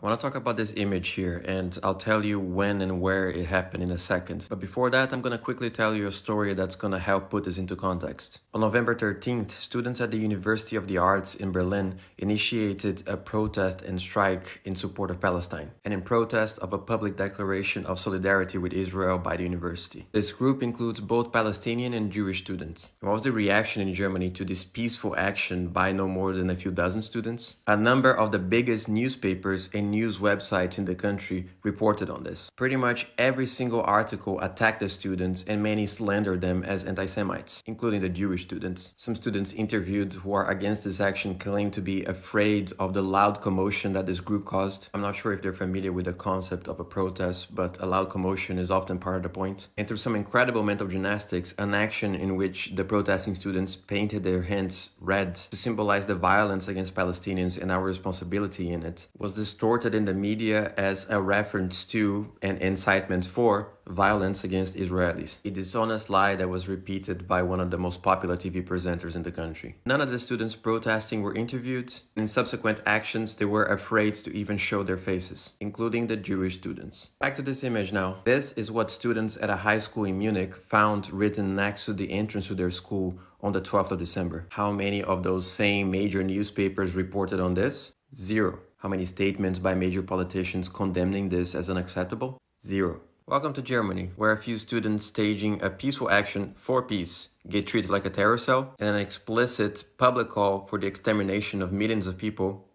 I want to talk about this image here, and I'll tell you when and where it happened in a second. But before that, I'm going to quickly tell you a story that's going to help put this into context. On November 13th, students at the University of the Arts in Berlin initiated a protest and strike in support of Palestine, and in protest of a public declaration of solidarity with Israel by the university. This group includes both Palestinian and Jewish students. What was the reaction in Germany to this peaceful action by no more than a few dozen students? A number of the biggest newspapers and news websites in the country reported on this. Pretty much every single article attacked the students, and many slandered them as anti-Semites, including the Jewish students. Some students interviewed who are against this action claim to be afraid of the loud commotion that this group caused. I'm not sure if they're familiar with the concept of a protest, but a loud commotion is often part of the point. And through some incredible mental gymnastics, an action in which the protesting students painted their hands red to symbolize the violence against Palestinians and our responsibility in it was distorted in the media as a reference to and incitement for violence against Israelis. A dishonest lie that was repeated by one of the most popular TV presenters in the country. None of the students protesting were interviewed. In subsequent actions, they were afraid to even show their faces, including the Jewish students. Back to this image now. This is what students at a high school in Munich found written next to the entrance to their school on the 12th of December. How many of those same major newspapers reported on this? 0. How many statements by major politicians condemning this as unacceptable? 0. Welcome to Germany, where a few students staging a peaceful action for peace get treated like a terror cell, and an explicit public call for the extermination of millions of people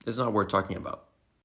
is not worth talking about.